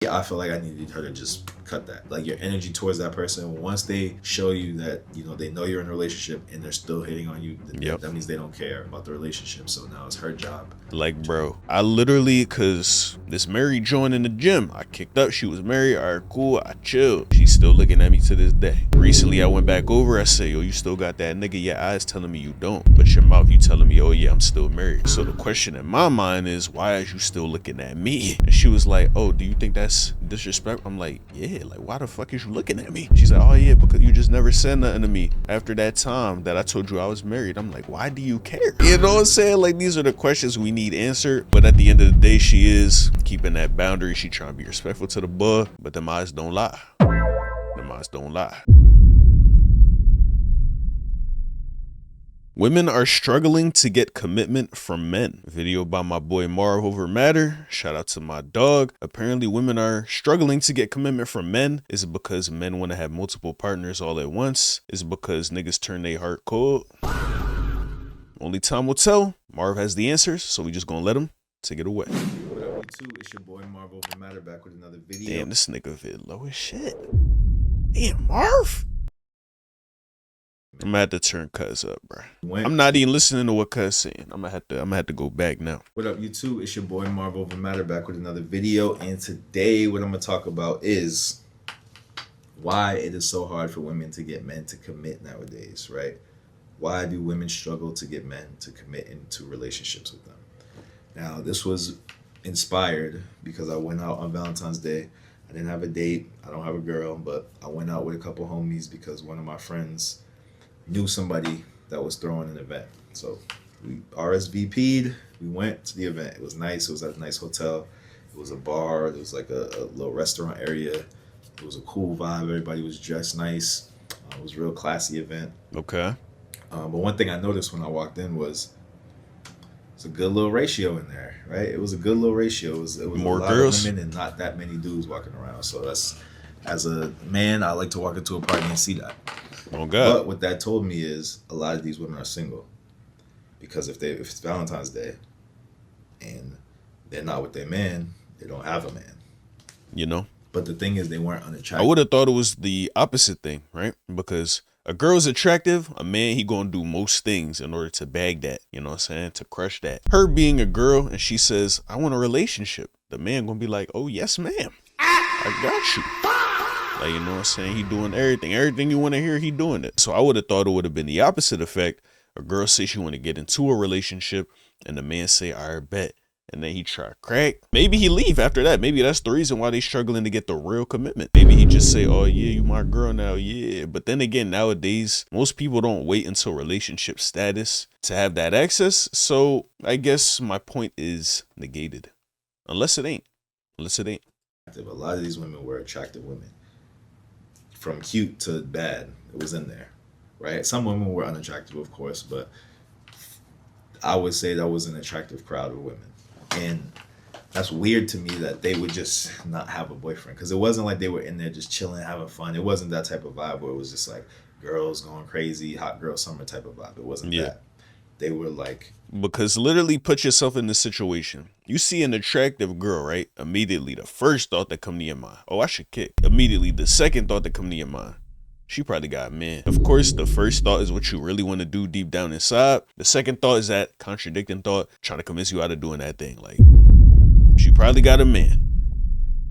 I feel like I needed her to just cut that. Like your energy towards that person, once they show you that, they know you're in a relationship and they're still hitting on you, Yep. that means they don't care about the relationship. So now it's her job. Like, bro, I literally, cause this Mary joined in the gym, I kicked up, she was married, all right, cool, I chilled. She's still looking at me to this day. Recently, I went back over, I said, yo, you still got that nigga? Your eyes telling me you don't, but your mouth, you telling me, oh yeah, I'm still married. So the question in my mind is, why is you still looking at me? And she was like, oh, do you think that's disrespect? I'm like, yeah, like, why the fuck is you looking at me? She's like, oh yeah, because you just never said nothing to me after that time that I told you I was married. I'm like, why do you care? You know what I'm saying? Like, these are the questions we need answered. But at the end of the day, she is keeping that boundary. She trying to be respectful to the boy, but them eyes don't lie. Them eyes don't lie. Women are struggling to get commitment from men. Video by my boy Marv over Matter. Shout out to my dog. Apparently women are struggling to get commitment from men. Is it because men want to have multiple partners all at once? Is it because niggas turn their heart cold? Only time will tell. Marv has the answers, so we just gonna let him take it away. What up, YouTube? It's your boy Marv over Matter back with another video. Damn, this nigga vid low as shit. Damn, Marv. I'm gonna have to turn Cuz up, bro. I'm not even listening to what Cuz saying. I'm gonna have to go back now. What up, YouTube? It's your boy Marv over Matter back with another video, and today what I'm gonna talk about is why it is so hard for women to get men to commit nowadays, right? Why do women struggle to get men to commit into relationships with them? Now, this was inspired because I went out on Valentine's Day. I didn't have a date. I don't have a girl, but I went out with a couple homies because one of my friends knew somebody that was throwing an event. So we RSVP'd, we went to the event. It was nice. It was at a nice hotel. It was a bar. There was like a little restaurant area. It was a cool vibe. Everybody was dressed nice. It was a real classy event. Okay. But one thing I noticed when I walked in was it's a good little ratio in there, right? It was a good little ratio. It was more a lot girls of women and not that many dudes walking around. So that's, as a man, I like to walk into a party and see that. Oh God. But what that told me is a lot of these women are single, because if it's Valentine's Day and they're not with their man, they don't have a man. You know. But the thing is, they weren't unattractive. I would have thought it was the opposite thing, right? Because a girl's attractive, a man, he gonna do most things in order to bag that, you know what I'm saying? To crush that. Her being a girl and she says, I want a relationship. The man gonna be like, oh yes, ma'am. I got you. Like, you know what I'm saying? He doing everything you want to hear, he doing it. So I would have thought it would have been the opposite effect. A girl say she want to get into a relationship and the man say, all right, bet. And then he try to crack. Maybe he leave after that. Maybe that's the reason why they struggling to get the real commitment. Maybe he just say, oh yeah, you my girl now, yeah. But then again, nowadays, most people don't wait until relationship status to have that access. So I guess my point is negated. Unless it ain't. A lot of these women were attractive women. From cute to bad, it was in there, right? Some women were unattractive, of course, but I would say that was an attractive crowd of women. And that's weird to me that they would just not have a boyfriend, because it wasn't like they were in there just chilling, having fun. It wasn't that type of vibe where it was just like girls going crazy, hot girl summer type of vibe. It wasn't that. They were like... Because literally put yourself in this situation. You see an attractive girl, right? Immediately, the first thought that come to your mind, oh, I should kick. Immediately, the second thought that come to your mind, she probably got a man. Of course, the first thought is what you really want to do deep down inside. The second thought is that contradicting thought, trying to convince you out of doing that thing. Like, she probably got a man.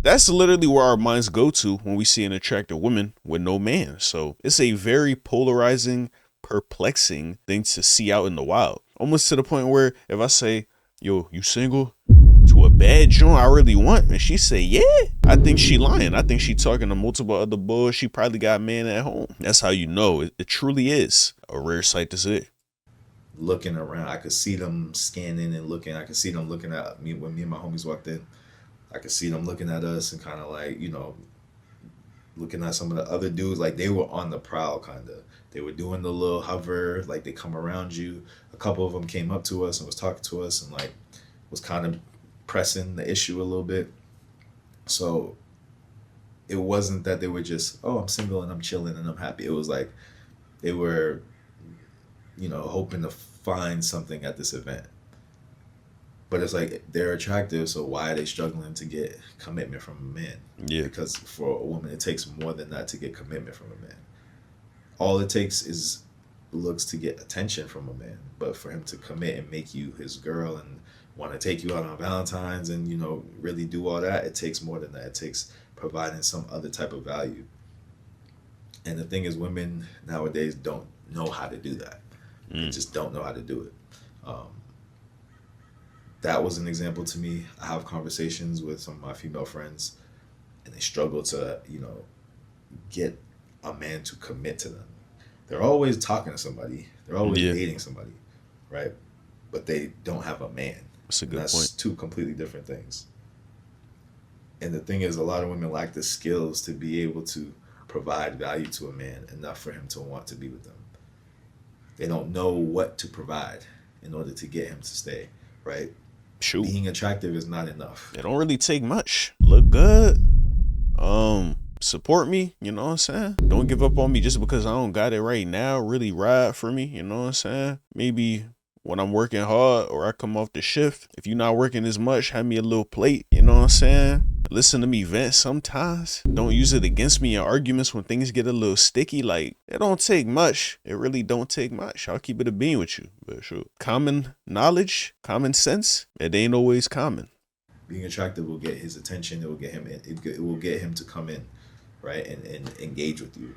That's literally where our minds go to when we see an attractive woman with no man. So it's a very polarizing, perplexing thing to see out in the wild. Almost to the point where if I say, yo, you single? To a bad joint I really want, and she say, yeah, I think she lying. I think she talking to multiple other boys. She probably got a man at home. That's how you know it truly is a rare sight to see. Looking around, I could see them scanning and looking. I could see them looking at me when me and my homies walked in. I could see them looking at us and kind of like, looking at some of the other dudes. Like, they were on the prowl, kind of. They were doing the little hover, like they come around you. A couple of them came up to us and was talking to us and like was kind of pressing the issue a little bit. So it wasn't that they were just, oh, I'm single and I'm chilling and I'm happy. It was like they were, hoping to find something at this event. But it's like they're attractive, so why are they struggling to get commitment from a man? Yeah. Because for a woman, it takes more than that to get commitment from a man. All it takes is looks to get attention from a man, but for him to commit and make you his girl and want to take you out on Valentine's and really do all that, it takes more than that. It takes providing some other type of value. And the thing is, women nowadays don't know how to do that. They just don't know how to do it. That was an example to me. I have conversations with some of my female friends, and they struggle to, get a man to commit to them. They're always talking to somebody. They're always dating somebody, right? But they don't have a man. That's a good That's point. two completely different things. And the thing is, a lot of women lack the skills to be able to provide value to a man enough for him to want to be with them. They don't know what to provide in order to get him to stay, right? Shoot. Being attractive is not enough. It don't really take much. Look good. Support me, you know what I'm saying? Don't give up on me just because I don't got it right now. Really ride for me, you know what I'm saying? Maybe when I'm working hard or I come off the shift, if you're not working as much, have me a little plate, you know what I'm saying? Listen to me vent sometimes. Don't use it against me in arguments when things get a little sticky. Like, it don't take much. It really don't take much. I'll keep it a bean with you. But sure. Common knowledge, common sense, it ain't always common. Being attractive will get his attention. It will get him in. It will get him to come in, right, and engage with you.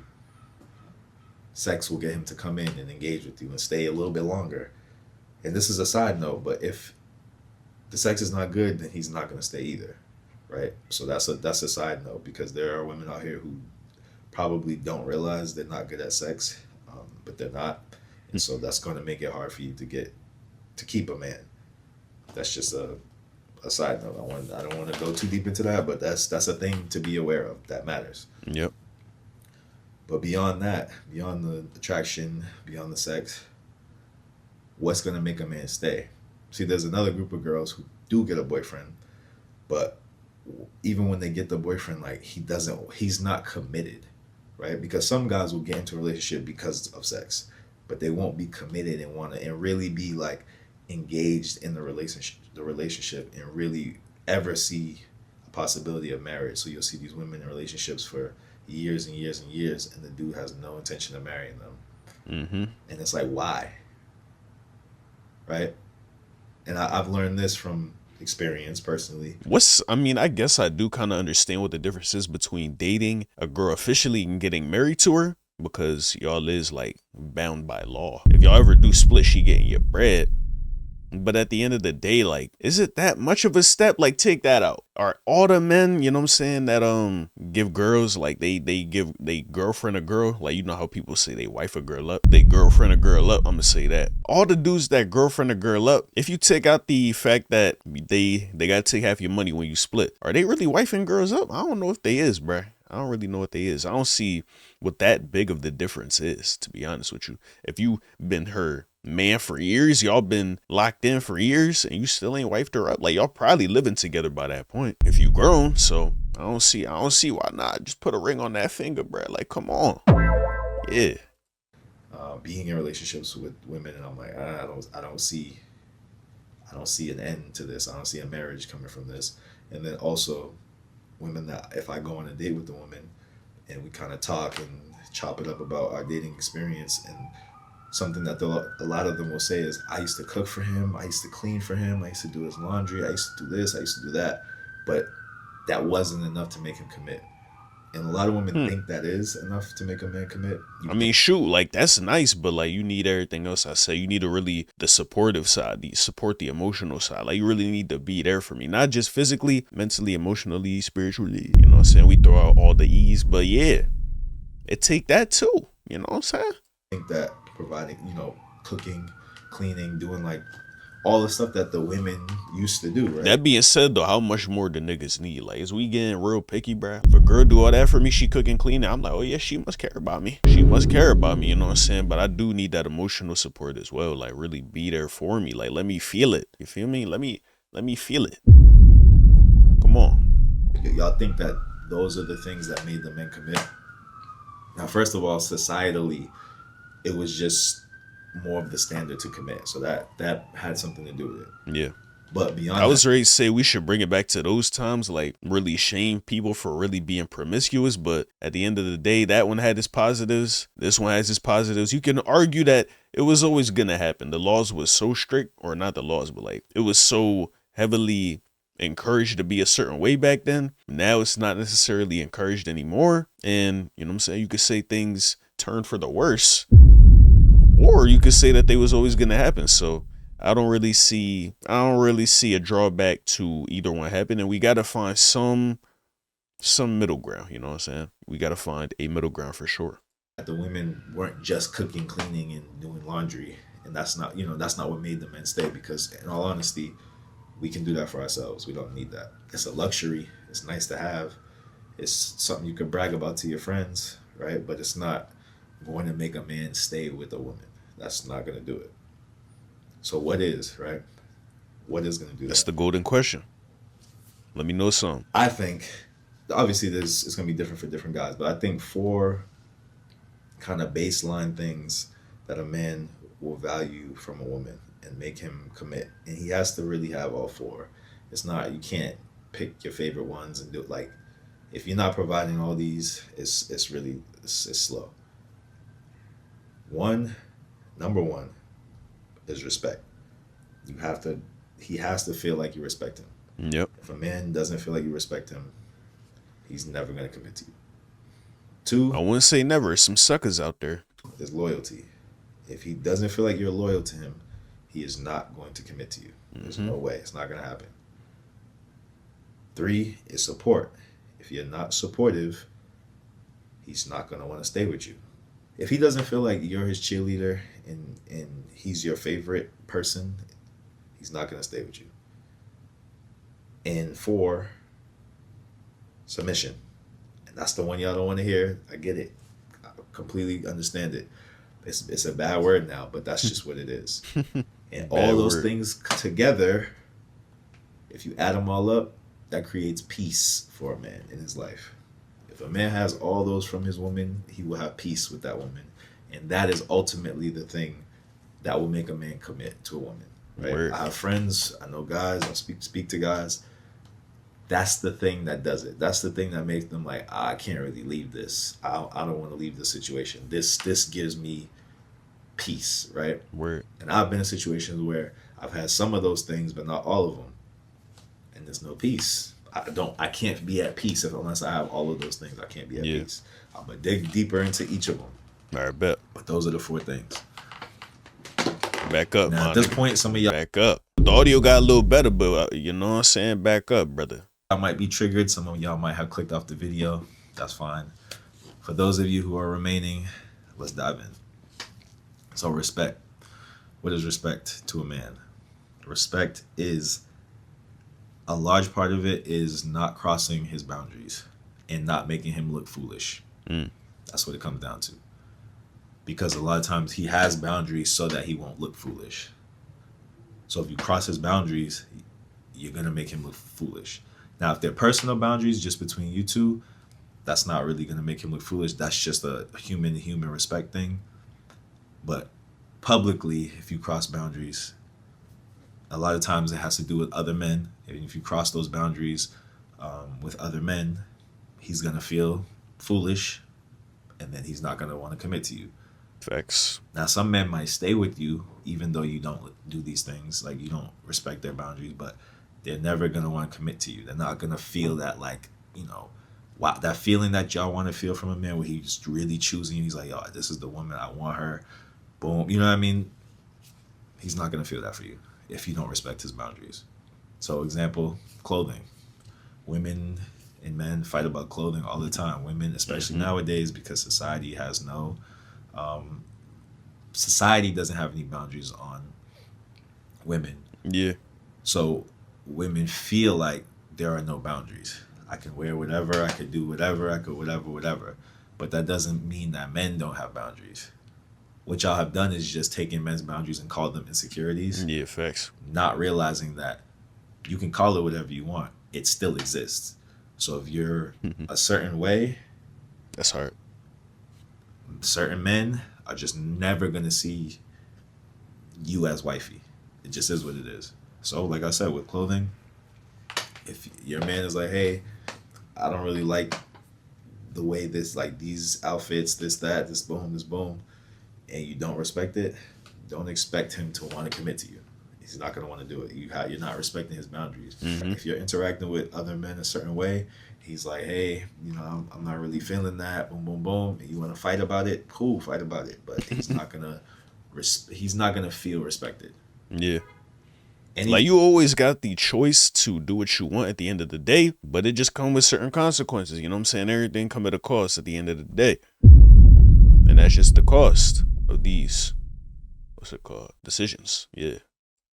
Sex will get him to come in and engage with you and stay a little bit longer. And this is a side note, but if the sex is not good, then he's not going to stay either, right? So that's a side note, because there are women out here who probably don't realize they're not good at sex, but they're not, and so that's going to make it hard for you to keep a man. That's just a side note. I don't want to go too deep into that, but that's a thing to be aware of that matters. Yep. But beyond that, beyond the attraction, beyond the sex, what's going to make a man stay? See, there's another group of girls who do get a boyfriend, but even when they get the boyfriend, like, he's not committed, right? Because some guys will get into a relationship because of sex, but they won't be committed and really be like engaged in the relationship and really ever see a possibility of marriage. So you'll see these women in relationships for years and years and years, and the dude has no intention of marrying them. Mm-hmm. And it's like, why? Right? And I've learned this from experience personally. I guess I do kind of understand what the difference is between dating a girl officially and getting married to her, because y'all is like bound by law. If y'all ever do split, she getting your bread. But at the end of the day, like, is it that much of a step? Like, take that out. Are all the men, you know what I'm saying, that give girls, like, they give they girlfriend a girl, like, you know how people say they wife a girl up, they girlfriend a girl up, I'm gonna say that. All the dudes that girlfriend a girl up, if you take out the fact that they gotta take half your money when you split, are they really wifing girls up? I don't know if they is, bruh. I don't really know what they is. I don't see what that big of the difference is, to be honest with you. If you been her man for years, y'all been locked in for years, and you still ain't wifed her up, like, y'all probably living together by that point if you grown. So I don't see why not. Just put a ring on that finger, bruh. Like, come on. Yeah. Being in relationships with women, and I'm like, I don't see an end to this. I don't see a marriage coming from this. And then also women that, if I go on a date with a woman and we kind of talk and chop it up about our dating experience, and something that a lot of them will say is, I used to cook for him, I used to clean for him, I used to do his laundry, I used to do this, I used to do that, but that wasn't enough to make him commit. And a lot of women think that is enough to make a man commit. Shoot, like, that's nice, but like, you need everything else. I say you need the supportive side, the emotional side. Like, you really need to be there for me, not just physically, mentally, emotionally, spiritually. You know what I'm saying? We throw out all the E's, but yeah, it take that too. You know what I'm saying? I think that providing, cooking, cleaning, doing like all the stuff that the women used to do, right? That being said, though, how much more the niggas need? Like, is we getting real picky, bruh? If a girl do all that for me, she cooking, cleaning, I'm like, oh yeah, she must care about me. She must care about me, you know what I'm saying? But I do need that emotional support as well. Like, really be there for me. Like, let me feel it. You feel me? Let me feel it. Come on. Y'all think that those are the things that made the men commit? Now, first of all, societally, it was just more of the standard to commit. So that had something to do with it. Yeah. But beyond I was ready to say we should bring it back to those times, like really shame people for really being promiscuous. But at the end of the day, that one had its positives. This one has its positives. You can argue that it was always going to happen. The laws was so strict, or not the laws, but like it was so heavily encouraged to be a certain way back then. Now it's not necessarily encouraged anymore. And you know what I'm saying? You could say things turned for the worse, or you could say that they was always going to happen. So I don't really see a drawback to either one happening. We got to find some middle ground, you know what I'm saying? We got to find a middle ground for sure. that the women weren't just cooking, cleaning, and doing laundry, and that's not what made the men stay. Because in all honesty, we can do that for ourselves. We don't need that. It's a luxury. It's nice to have. It's something you can brag about to your friends, right? But it's not going to make a man stay with a woman. That's not going to do it. So what is, right? What is going to do That's that? the golden question. Let me know some. I think, obviously, it's going to be different for different guys, but I think 4 kind of baseline things that a man will value from a woman and make him commit, and he has to really have all 4. It's not, you can't pick your favorite ones and do it. Like, if you're not providing all these, it's really slow. Number one is respect. He has to feel like you respect him. Yep. If a man doesn't feel like you respect him, he's never going to commit to you. 2 I wouldn't say never. Some suckers out there. is loyalty. If he doesn't feel like you're loyal to him, he is not going to commit to you. There's no way. It's not going to happen. 3 is support. If you're not supportive, he's not going to want to stay with you. If he doesn't feel like you're his cheerleader and he's your favorite person, he's not going to stay with you. And 4, submission. And that's the one y'all don't want to hear. I get it. I completely understand it. It's a bad word now, but that's just what it is. And all those things together, if you add them all up, that creates peace for a man in his life. If a man has all those from his woman, he will have peace with that woman. And that is ultimately the thing that will make a man commit to a woman. Right? Word. I have friends, I know guys, I speak to guys. That's the thing that does it. That's the thing that makes them like, I can't really leave this. I don't want to leave this situation. This gives me peace, right? Word. And I've been in situations where I've had some of those things, but not all of them. And there's no peace. I can't be at peace unless I have all of those things. I can't be at peace. I'm gonna dig deeper into each of them. All right, bet. But those are the 4 things. Back up, Now, man. at this point, some of y'all Back up. The audio got a little better, but you know what I'm saying? Back up, brother. might be triggered. Some of y'all might have clicked off the video. That's fine. For those of you who are remaining, let's dive in. So respect. What is respect to a man? Respect is, a large part of it is not crossing his boundaries and not making him look foolish. That's what it comes down to. Because a lot of times he has boundaries so that he won't look foolish. So if you cross his boundaries, you're going to make him look foolish. Now, if they're personal boundaries just between you two, that's not really going to make him look foolish. That's just a human respect thing. But publicly, if you cross boundaries, a lot of times it has to do with other men. And if you cross those boundaries with other men, he's going to feel foolish, and then he's not going to want to commit to you. Facts. Now, some men might stay with you even though you don't do these things, like you don't respect their boundaries, but they're never going to want to commit to you. They're not going to feel that, like, you know, wow, that feeling that y'all want to feel from a man where he's really choosing you. He's like, yo, this is the woman, I want her. Boom. You know what I mean? He's not going to feel that for you if you don't respect his boundaries. So, example, clothing. Women and men fight about clothing all the time. Women, especially nowadays, because society has no... society doesn't have any boundaries on women. Yeah. So women feel like there are no boundaries. I can wear whatever, I could do whatever, I could whatever. But that doesn't mean that men don't have boundaries. What y'all have done is just taken men's boundaries and called them insecurities. Yeah, facts. Not realizing that you can call it whatever you want. It still exists. So if you're a certain way, That's hard. certain men are just never going to see you as wifey. It just is what it is. So, like I said, with clothing, if your man is like, hey, I don't really like the way this, like these outfits, this, that, this boom, and you don't respect it, don't expect him to want to commit to you. He's not going to want to do it. You're not respecting his boundaries. Mm-hmm. If you're interacting with other men a certain way, he's like, hey, I'm not really feeling that. Boom, boom, boom. And you want to fight about it? Cool, fight about it. But he's not gonna feel respected. Yeah. And Like, you always got the choice to do what you want at the end of the day, but it just comes with certain consequences. You know what I'm saying? Everything come at a cost at the end of the day. And that's just the cost of these, what's it called? Decisions. Yeah.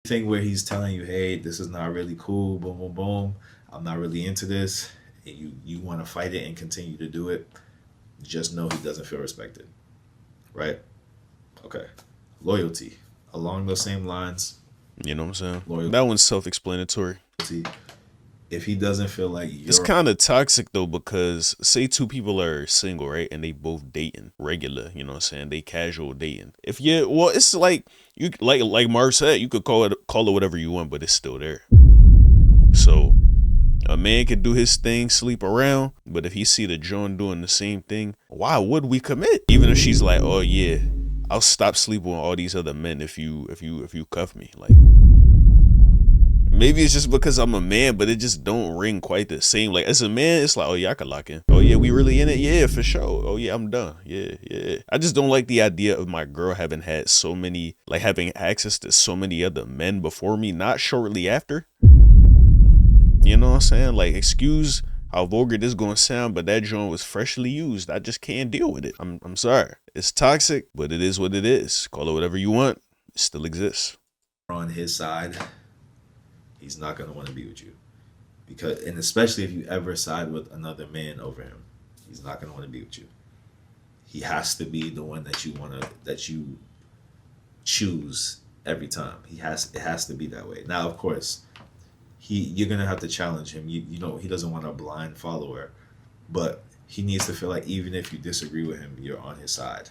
thing where he's telling you, hey, this is not really cool, boom, boom, boom, I'm not really into this, and you want to fight it and continue to do it, just know he doesn't feel respected. Right? Okay. Loyalty. Along those same lines, You know what I'm saying? Loyalty. That one's self-explanatory. If he doesn't feel like It's kind of toxic though, because say two people are single, right, and they both dating regular, you know what I'm saying, they casual dating. If you, well, it's like you like Marv said, you could call it whatever you want, but it's still there. So a man could do his thing, sleep around, but if he see the John doing the same thing, why would we commit? Even if she's like, oh yeah, I'll stop sleeping with all these other men if you cuff me. Like, maybe it's just because I'm a man, but it just don't ring quite the same. Like, as a man, it's like, oh yeah, I could lock in. Oh yeah, we really in it? Yeah, for sure. Oh yeah, I'm done. Yeah. I just don't like the idea of my girl having had so many, like having access to so many other men before me, not shortly after. You know what I'm saying? Like, excuse how vulgar this gonna sound, but that joint was freshly used. I just can't deal with it. I'm sorry. It's toxic, but it is what it is. Call it whatever you want. It still exists. on his side, he's not going to want to be with you. Because, and especially if you ever side with another man over him, he's not going to want to be with you. He has to be the one that you choose every time. It has to be that way. Now, of course, you're going to have to challenge him. You know, he doesn't want a blind follower, but he needs to feel like even if you disagree with him, you're on his side.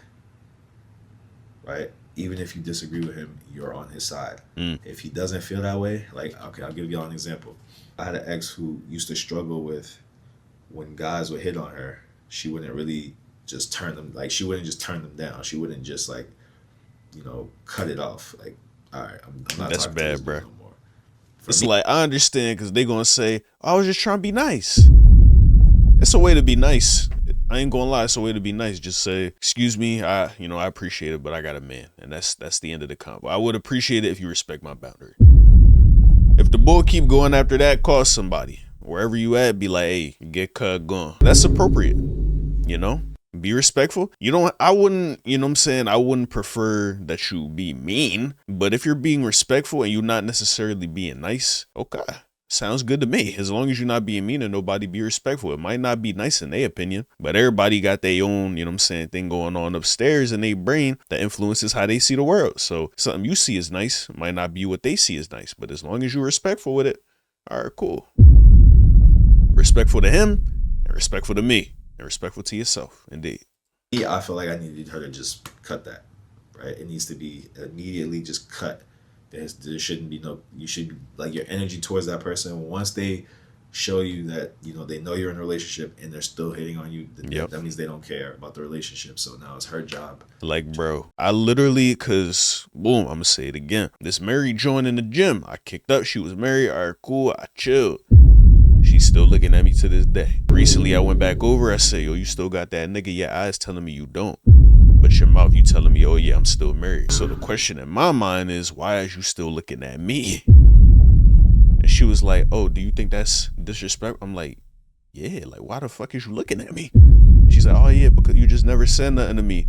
Right? Even if you disagree with him, you're on his side. If he doesn't feel that way, like, okay, I'll give y'all an example. I had an ex who used to struggle with when guys would hit on her, she wouldn't really just turn them, like, she wouldn't just turn them down. She wouldn't just, like, cut it off. Like, all right, I'm not That's talking bad, to this bro. dude no more. It's like, I understand, because they're going to say, I was just trying to be nice. It's a way to be nice. I ain't gonna lie, it's a way to be nice. Just say, excuse me, I appreciate it, but I got a man. And that's the end of the combo. I would appreciate it if you respect my boundary. If the bull keep going after that, call somebody. Wherever you at, be like, hey, get cut, gone. That's appropriate. You know? Be respectful. I wouldn't, you know what I'm saying? I wouldn't prefer that you be mean. But if you're being respectful and you're not necessarily being nice, okay. Sounds good to me. As long as you're not being mean and nobody, be respectful. It might not be nice in their opinion, but everybody got their own, you know what I'm saying, thing going on upstairs in their brain that influences how they see the world. So something you see as nice might not be what they see as nice, but as long as you're respectful with it, all right, cool. Respectful to him and respectful to me and respectful to yourself. Indeed. Yeah, I feel like I needed her to just cut that, right? It needs to be immediately just cut. There shouldn't be no, you should, like, your energy towards that person, once they show you that, they know you're in a relationship and they're still hitting on you, that means they don't care about the relationship. So now it's her job. Like, bro, I literally, cause boom, I'm gonna say it again. This Mary joined in the gym. I kicked up. She was married. All right, cool. I chilled. She's still looking at me to this day. Recently, I went back over. I said, yo, you still got that nigga? Your eyes telling me you don't. But your mouth, you telling me, oh yeah, I'm still married. So the question in my mind is, why is you still looking at me? And she was like, oh, do you think that's disrespect? I'm like, yeah, like, why the fuck is you looking at me? She's like, oh yeah, because you just never said nothing to me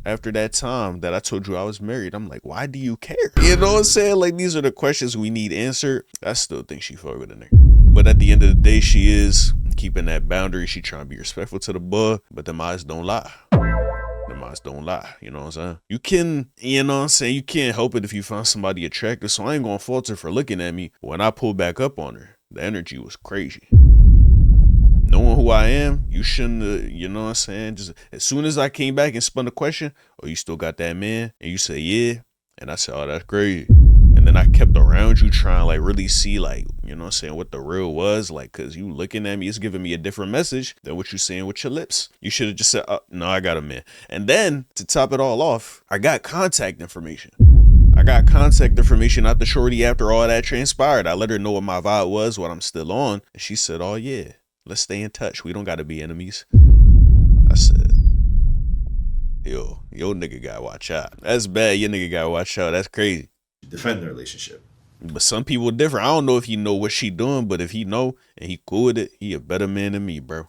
after that time that I told you I was married. I'm like, why do you care? You know what I'm saying? Like, these are the questions we need answered. I still think she fucked with a nigga. But at the end of the day, she is keeping that boundary. She trying to be respectful to the boy, but them eyes don't lie. Them eyes don't lie. You know what I'm saying? You can, you know what I'm saying? You can't help it if you find somebody attractive. So I ain't gonna fault her for looking at me. When I pulled back up on her, the energy was crazy. Knowing who I am, you shouldn't, you know what I'm saying? Just as soon as I came back and spun the question, oh, you still got that man? And you say, yeah. And I said, oh, that's crazy. And then I kept around you trying to like really see like, you know what I'm saying, what the real was like, cause you looking at me, it's giving me a different message than what you saying with your lips. You should have just said, no, I got a man. And then to top it all off, I got contact information. I got contact information out the shorty after all that transpired. I let her know what my vibe was, what I'm still on. And she said, oh yeah, let's stay in touch. We don't gotta be enemies. I said, yo nigga gotta watch out. That's bad. Your nigga gotta watch out. That's crazy. Defend the relationship. But some people different. I don't know if he know what she doing, but if he know and he cool with it, he a better man than me, bro.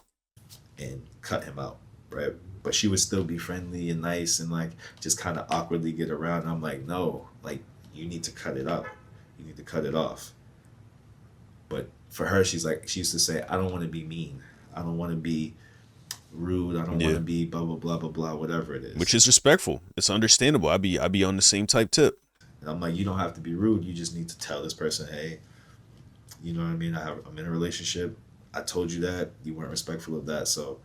And cut him out, right? But she would still be friendly and nice and like just kind of awkwardly get around. I'm like, no, like you need to cut it out. You need to cut it off. But for her, she's like, she used to say, I don't want to be mean. I don't want to be rude. I don't want to be blah, blah, blah, blah, blah, whatever it is. Which is respectful. It's understandable. I be on the same type tip. And I'm like, you don't have to be rude. You just need to tell this person, hey, you know what I mean? I'm in a relationship. I told you that. You weren't respectful of that. So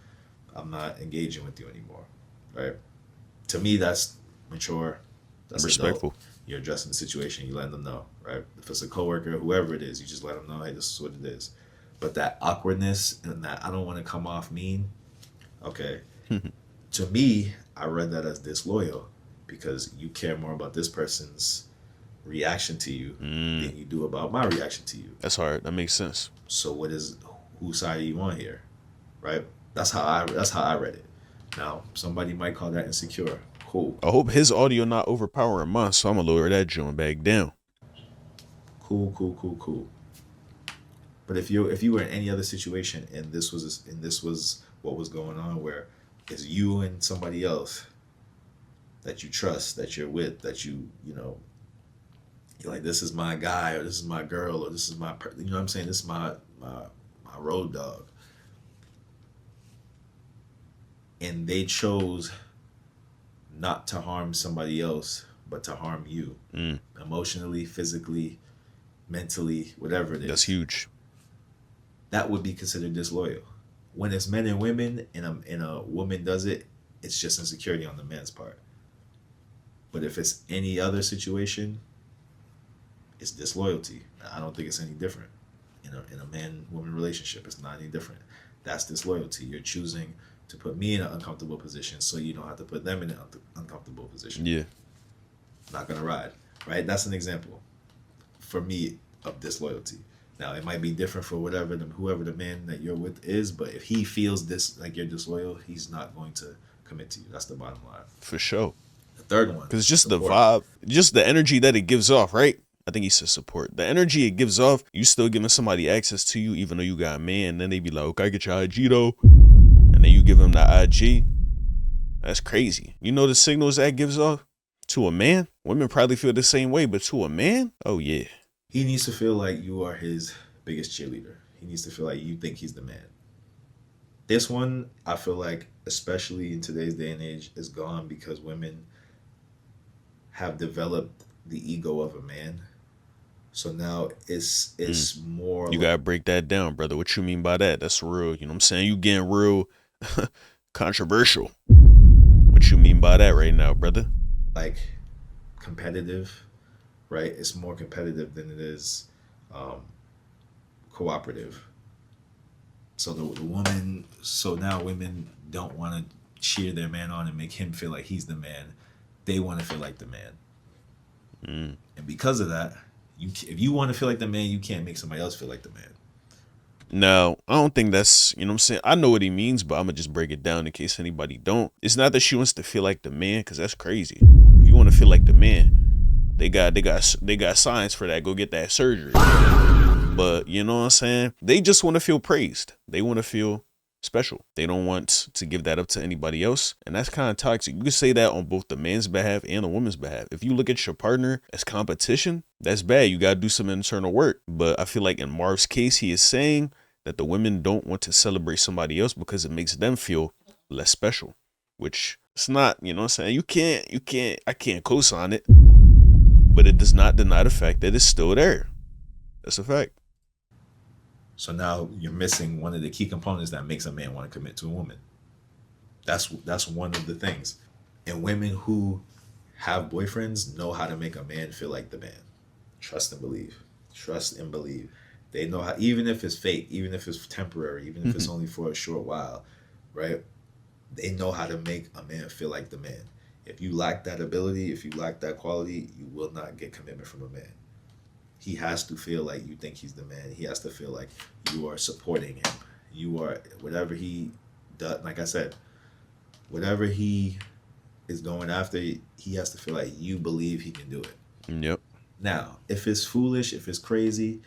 I'm not engaging with you anymore. Right? To me, that's mature. That's respectful. Adult. You're addressing the situation. You let them know. Right? If it's a coworker, whoever it is, you just let them know, hey, this is what it is. But that awkwardness and that I don't want to come off mean. Okay. To me, I read that as disloyal because you care more about this person's reaction to you than you do about my reaction to you. That's hard. That makes sense. So whose side are you on here? Right? That's how I read it. Now, somebody might call that insecure. Cool. I hope his audio not overpowering mine, so I'm gonna lower that joint back down. Cool. But if you were in any other situation and this was what was going on, where it's you and somebody else that you trust, that you're with, that you know, you're like, this is my guy, or this is my girl, or this is my, you know what I'm saying? This is my road dog. And they chose not to harm somebody else, but to harm you. Emotionally, physically, mentally, whatever it is. That's huge. That would be considered disloyal. When it's men and women and a woman does it, it's just insecurity on the man's part. But if it's any other situation, it's disloyalty. I don't think it's any different. In a man-woman relationship, it's not any different. That's disloyalty. You're choosing to put me in an uncomfortable position so you don't have to put them in an uncomfortable position. Yeah. Not gonna ride, right? That's an example for me of disloyalty. Now it might be different for whoever the man that you're with is, but if he feels this like you're disloyal, he's not going to commit to you. That's the bottom line. For sure. The third one, because it's just support. the vibe, just the energy that it gives off, right? I think he said support. The energy it gives off, you still giving somebody access to you, even though you got a man. And then they be like, okay, I get your IG though, and then you give them the IG. That's crazy. You know the signals that gives off to a man. Women probably feel the same way, but to a man, oh yeah. He needs to feel like you are his biggest cheerleader. He needs to feel like you think he's the man. This one, I feel like, especially in today's day and age, is gone because women have developed the ego of a man. So now it's more. You gotta break that down, brother. What you mean by that? That's real. You know what I'm saying? You getting real controversial. What you mean by that right now, brother? Like competitive, right? It's more competitive than it is cooperative. So the woman, so now women don't want to cheer their man on and make him feel like he's the man. They want to feel like the man. And because of that, if you want to feel like the man, you can't make somebody else feel like the man. No, I don't think that's, you know what I'm saying? I know what he means, but I'm going to just break it down in case anybody don't. It's not that she wants to feel like the man, because that's crazy. If you want to feel like the man, they got science for that. Go get that surgery. But you know what I'm saying? They just want to feel praised. They want to feel special. They don't want to give that up to anybody else. And that's kind of toxic. You can say that on both the man's behalf and the woman's behalf. If you look at your partner as competition, that's bad. You got to do some internal work. But I feel like in Marv's case, he is saying that the women don't want to celebrate somebody else because it makes them feel less special, which it's not, you know what I'm saying? I can't co-sign it, but it does not deny the fact that it's still there. That's a fact. So now you're missing one of the key components that makes a man want to commit to a woman. That's one of the things. And women who have boyfriends know how to make a man feel like the man. Trust and believe. Trust and believe. They know how, even if it's fake, even if it's temporary, even if it's only for a short while, right? They know how to make a man feel like the man. If you lack that ability, if you lack that quality, you will not get commitment from a man. He has to feel like you think he's the man. He has to feel like you are supporting him. You are, whatever he does, like I said, whatever he is going after, he has to feel like you believe he can do it. Yep. Now, if it's foolish, if it's crazy,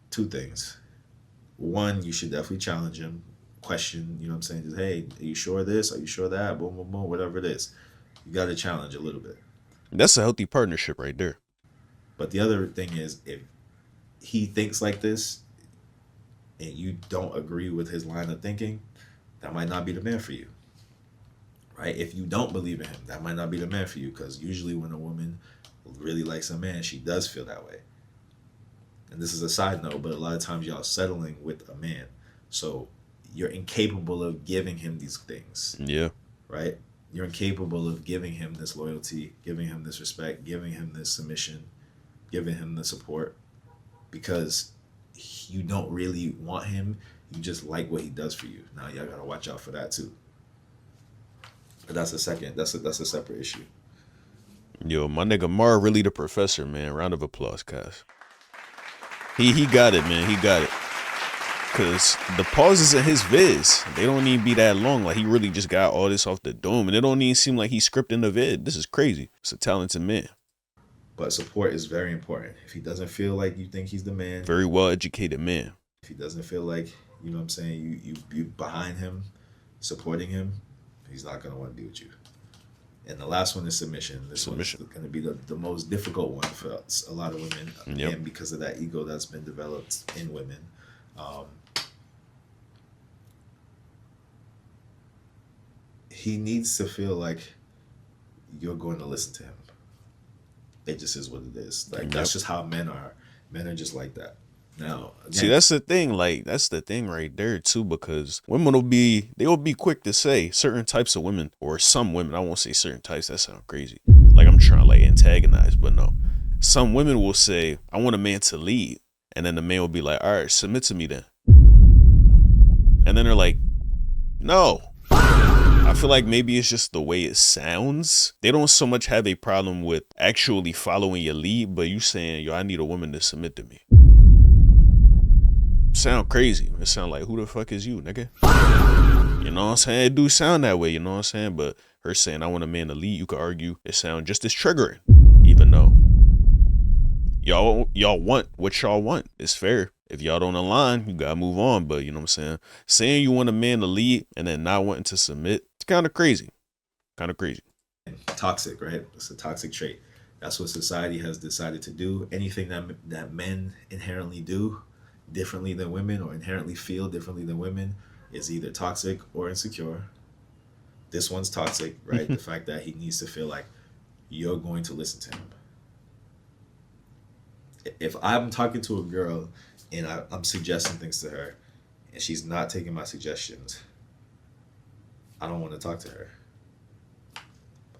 two things. One, you should definitely challenge him, question, you know what I'm saying? Just, hey, are you sure of this? Are you sure of that? Boom, boom, boom, whatever it is. You got to challenge a little bit. That's a healthy partnership right there. But the other thing is, if he thinks like this and you don't agree with his line of thinking, that might not be the man for you. Right? If you don't believe in him, that might not be the man for you, because usually when a woman really likes a man, she does feel that way. And this is a side note, but a lot of times y'all settling with a man. So you're incapable of giving him these things. Yeah. Right? You're incapable of giving him this loyalty, giving him this respect, giving him this submission, giving him the support, because you don't really want him. You just like what he does for you. Now y'all gotta watch out for that too. But that's a separate issue. Yo, my nigga Mar really the professor, man. Round of applause, cuz. He got it, man. He got it. Cause the pauses in his vids, they don't even be that long. Like, he really just got all this off the dome, and it don't even seem like he's scripting the vid. This is crazy. It's a talented man. But support is very important. If he doesn't feel like you think he's the man, Very well educated man. if he doesn't feel like, you know what I'm saying, you behind him, supporting him, he's not gonna want to be with you. And the last one is submission. This Submission. one's going to be the most difficult one for a lot of women, Yep. and because of that ego that's been developed in women. He needs to feel like you're going to listen to him. It just is what it is. Like, that's just how men are. Men are just like that. Now, again, See, that's the thing. Like, that's the thing right there too, because women will be quick to say certain types of women, or some women. I won't say certain types. That sounds crazy. Like I'm trying to like antagonize, but no. Some women will say, "I want a man to lead," and then the man will be like, "All right, submit to me then." And then they're like, "No." I feel like maybe it's just the way it sounds. They don't so much have a problem with actually following your lead, but you saying, "Yo, I need a woman to submit to me." Sound crazy. It sound like, who the fuck is you, nigga? You know what I'm saying? It do sound that way, you know what I'm saying? But her saying, "I want a man to lead," you could argue it sound just as triggering, even though y'all want what y'all want. It's fair. If y'all don't align, you gotta move on. But you know what I'm saying? Saying you want a man to lead and then not wanting to submit, it's kind of crazy. Kind of crazy. toxic, right? It's a toxic trait. That's what society has decided to do. Anything that men inherently do differently than women, or inherently feel differently than women, is either toxic or insecure. This one's toxic, right? The fact that he needs to feel like you're going to listen to him. If I'm talking to a girl and I'm suggesting things to her and she's not taking my suggestions, I don't want to talk to her.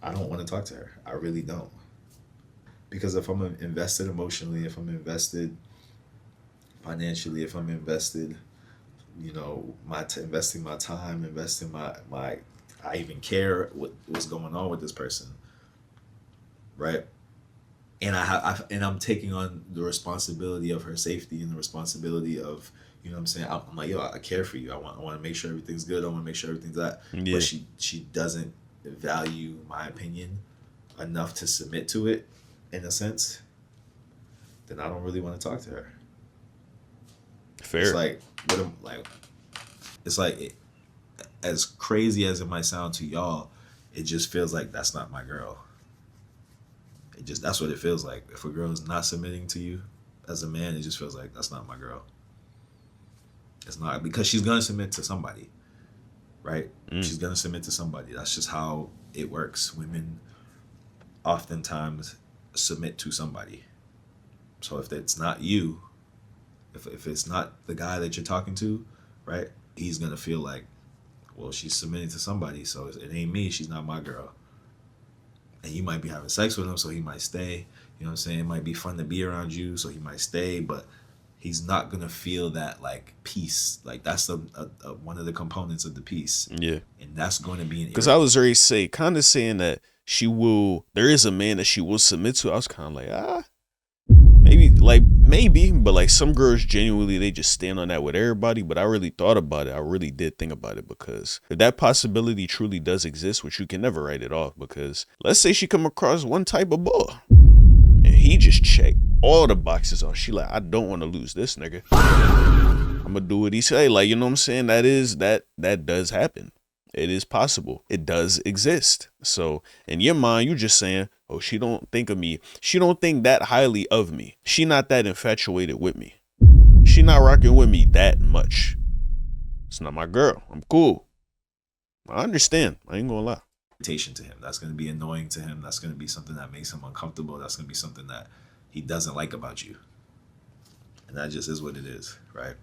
I don't want to talk to her. I really don't. Because if I'm invested emotionally, if I'm invested financially, if I'm invested, you know, investing my time, investing my I even care what's going on with this person, right? And I'm taking on the responsibility of her safety and the responsibility of, you know what I'm saying? I'm like, yo, I care for you. I want to make sure everything's good. I want to make sure everything's that. Yeah. But she doesn't value my opinion enough to submit to it, in a sense. Then I don't really want to talk to her. Fair. It's like, as crazy as it might sound to y'all, it just feels like that's not my girl. That's what it feels like. If a girl is not submitting to you as a man, it just feels like that's not my girl. It's not, because she's gonna submit to somebody, right? She's gonna submit to somebody. That's just how it works. Women oftentimes submit to somebody. So if it's not you, if it's not the guy that you're talking to, right, he's gonna feel like, well, she's submitting to somebody, so it ain't me. She's not my girl. And you might be having sex with him, so he might stay. You know what I'm saying? It might be fun to be around you, so he might stay, but he's not gonna feel that like peace. Like that's one of the components of the peace, Yeah. and that's going to be an Because I was already kind of saying that there is a man that she will submit to. I was kind of like, maybe, but like some girls genuinely, they just stand on that with everybody. But I really thought about it. I really did think about it, because if that possibility truly does exist, which you can never write it off, because let's say she come across one type of boy and he just checked all the boxes off. She like, I don't want to lose this nigga. I'm gonna do what he say. Like, you know what I'm saying? That does happen. It is possible. It does exist. So in your mind, you're just saying, oh, she don't think of me. She don't think that highly of me. She not that infatuated with me. She not rocking with me that much. It's not my girl. I'm cool. I understand. I ain't gonna lie. irritation to him. That's going to be annoying to him. That's going to be something that makes him uncomfortable. That's going to be something that he doesn't like about you. And that just is what it is, right?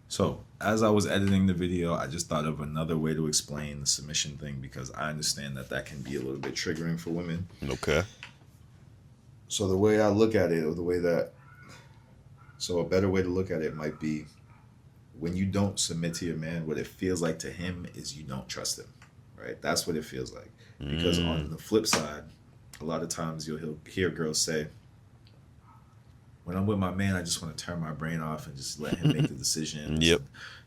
So as I was editing the video, I just thought of another way to explain the submission thing, because I understand that can be a little bit triggering for women. Okay. So the way I look at it, or so a better way to look at it might be, when you don't submit to your man, what it feels like to him is you don't trust him, right? That's what it feels like. Because on the flip side, a lot of times you'll hear girls say, when I'm with my man, I just want to turn my brain off and just let him make the decisions. Yep.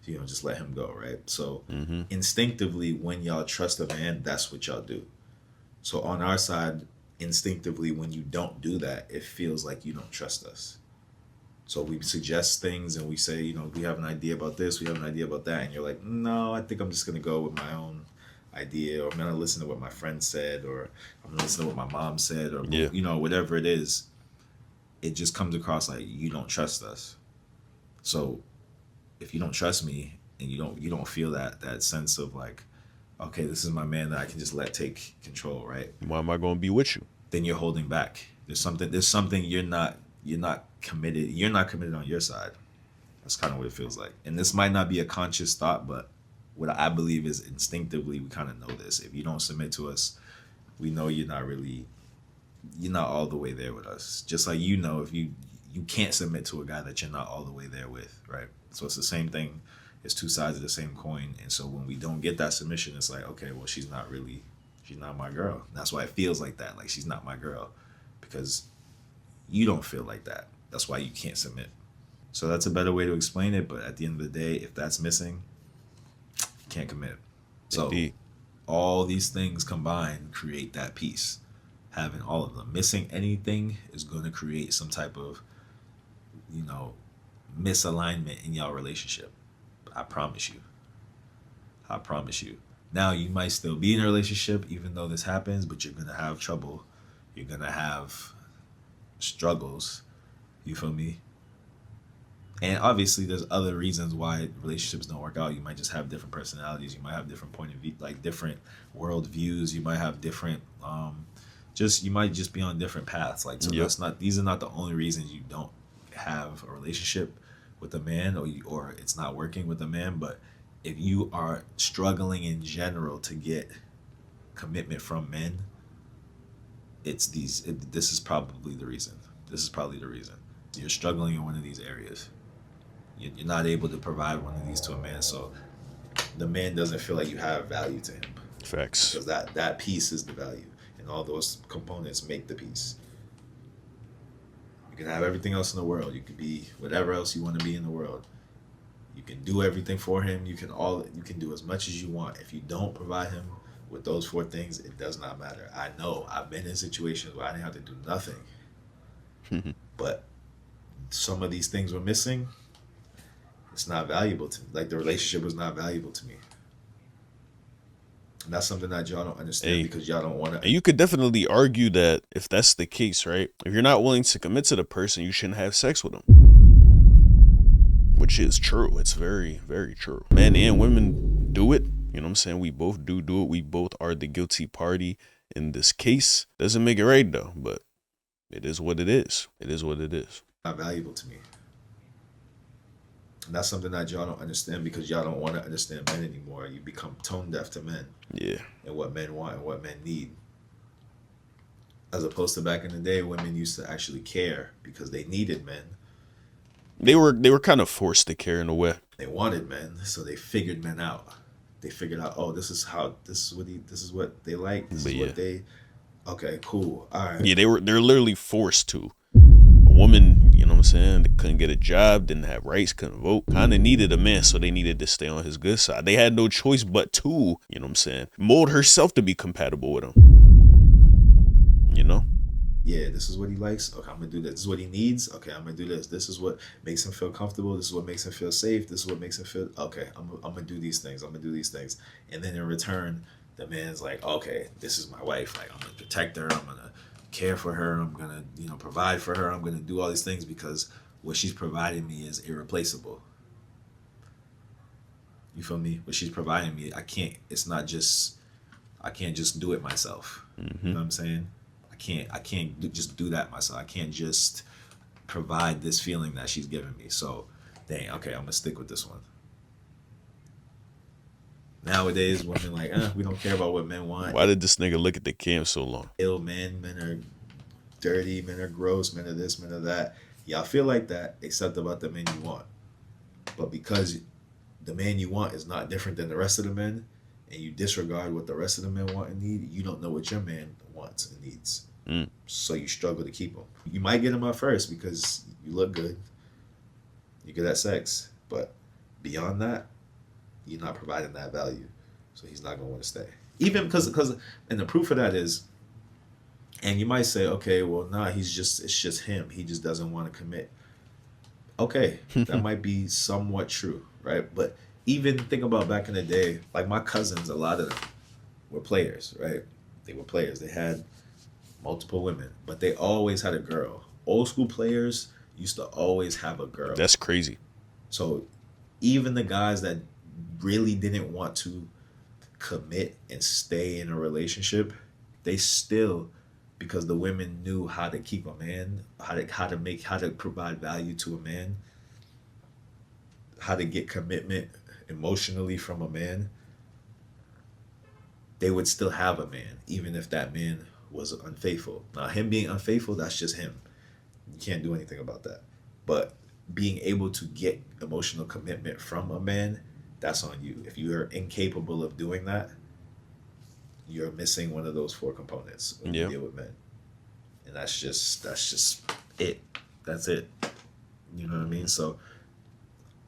And, just let him go, right? So instinctively, when y'all trust a man, that's what y'all do. So on our side, instinctively, when you don't do that, it feels like you don't trust us. So we suggest things and we say, we have an idea about this, we have an idea about that. And you're like, no, I think I'm just going to go with my own idea, or I'm going to listen to what my friend said, or I'm going to listen to what my mom said, or, whatever it is. It just comes across like you don't trust us. So if you don't trust me and you don't feel that sense of like, okay, this is my man that I can just let take control, right? Why am I going to be with you? Then you're holding back. There's something you're not committed. You're not committed on your side. That's kind of what it feels like. And this might not be a conscious thought, but what I believe is instinctively we kind of know this. If you don't submit to us, we know you're not all the way there with us. Just like, if you can't submit to a guy that you're not all the way there with, right? So it's the same thing. It's two sides of the same coin. And so when we don't get that submission, it's like, okay, well, she's not my girl. And that's why it feels like that. Like, she's not my girl, because you don't feel like that. That's why you can't submit. So that's a better way to explain it. But at the end of the day, if that's missing, you can't commit. So Indeed. All these things combined create that peace. Having all of them. Missing anything is going to create some type of, misalignment in y'all relationship. I promise you. Now, you might still be in a relationship even though this happens, but you're going to have trouble. You're going to have struggles. You feel me? And obviously there's other reasons why relationships don't work out. You might just have different personalities. You might have different point of view, like different world views. You might have different, you might just be on different paths. Like, so these are not the only reasons you don't have a relationship with a man, or it's not working with a man. But if you are struggling in general to get commitment from men, this is probably the reason. You're struggling in one of these areas. You're not able to provide one of these to a man, so the man doesn't feel like you have value to him. Facts. Because that piece is the value. And all those components make the piece. You can have everything else in the world. You could be whatever else you want to be in the world. You can do everything for him. You can do as much as you want. If you don't provide him with those 4 things, it does not matter. I know. I've been in situations where I didn't have to do nothing. But some of these things were missing. It's not valuable to me. Like, the relationship was not valuable to me. And that's something that y'all don't understand, because y'all don't want to. And you could definitely argue that if that's the case, right? If you're not willing to commit to the person, you shouldn't have sex with them. Which is true. It's very, very true. Men and women do it. You know what I'm saying? We both do it. We both are the guilty party in this case. Doesn't make it right, though. But it is what it is. It is what it is. Not valuable to me. And that's something that y'all don't understand, because y'all don't want to understand men anymore. You become tone deaf to men. Yeah. And what men want and what men need. As opposed to back in the day, women used to actually care because they needed men. They were kind of forced to care in a way. They wanted men, so they figured men out. They figured out, oh, this is what they like. This But is yeah. what they. Okay, cool. All right. Yeah, they're literally forced to. A woman, you know what I'm saying, they couldn't get a job, didn't have rights, couldn't vote, kind of needed a man, so they needed to stay on his good side. They had no choice but to, you know what I'm saying, mold herself to be compatible with him. You know? Yeah, this is what he likes. Okay, I'm gonna do this. This is what he needs. Okay, I'm gonna do this. This is what makes him feel comfortable. This is what makes him feel safe. This is what makes him feel okay. I'm gonna do these things. I'm gonna do these things. And then in return, the man's like, okay, this is my wife. Like I'm gonna protect her. I'm gonna care for her. I'm gonna provide for her. I'm gonna do all these things because what she's providing me is irreplaceable. You feel me? What she's providing me, I can't. It's not just. I can't just do it myself. You know what I'm saying? I can't just do that myself. I can't just provide this feeling that she's giving me. So, dang, okay, I'm gonna stick with this one. Nowadays, women like, we don't care about what men want. Why did this nigga look at the cam so long? Ill men, men are dirty, men are gross, men are this, men are that. Y'all feel like that, except about the men you want. But because the man you want is not different than the rest of the men, and you disregard what the rest of the men want and need, you don't know what your man wants and needs. So you struggle to keep him. You might get him up first because you look good, you're good at sex, but beyond that, you're not providing that value. So he's not going to want to stay. Even because, and the proof of that is, and you might say, okay, well, nah, it's just him. He just doesn't want to commit. Okay, that might be somewhat true, right? But even think about back in the day, like my cousins, a lot of them were players, right? They were players. They had multiple women, but they always had a girl. Old school players used to always have a girl. That's crazy. So even the guys that really didn't want to commit and stay in a relationship, they still, because the women knew how to keep a man, how to provide value to a man, how to get commitment emotionally from a man, they would still have a man, even if that man was unfaithful. Now, him being unfaithful, that's just him. You can't do anything about that. But being able to get emotional commitment from a man, that's on you. If you are incapable of doing that, you're missing one of those 4 components when you deal with men. And that's just it. That's it. You know what I mean? So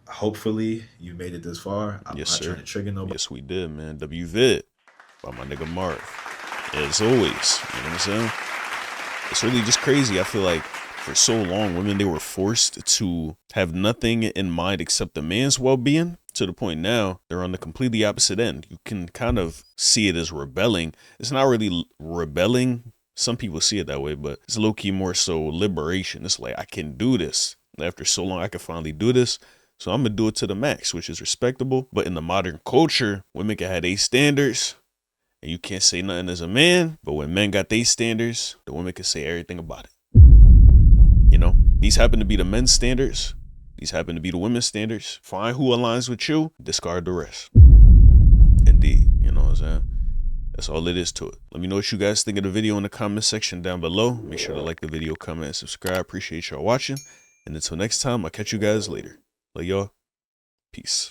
hopefully you made it this far. I'm not trying to trigger nobody. Yes, we did, man. WVid by my nigga Marv. As always, you know what I'm saying? It's really just crazy. I feel like for so long, women, they were forced to have nothing in mind except the man's well-being, to the point now they're on the completely opposite end. You can kind of see it as rebelling. It's not really rebelling. Some people see it that way, but it's low-key more so liberation. It's like, I can do this. After so long, I can finally do this. So I'm going to do it to the max, which is respectable. But in the modern culture, women can have 8 standards. And you can't say nothing as a man, but when men got their standards, the women can say everything about it. You know, these happen to be the men's standards. These happen to be the women's standards. Find who aligns with you, discard the rest. Indeed, you know what I'm saying? That's all it is to it. Let me know what you guys think of the video in the comment section down below. Make sure to like the video, comment, and subscribe. Appreciate y'all watching. And until next time, I'll catch you guys later. Love y'all. Peace.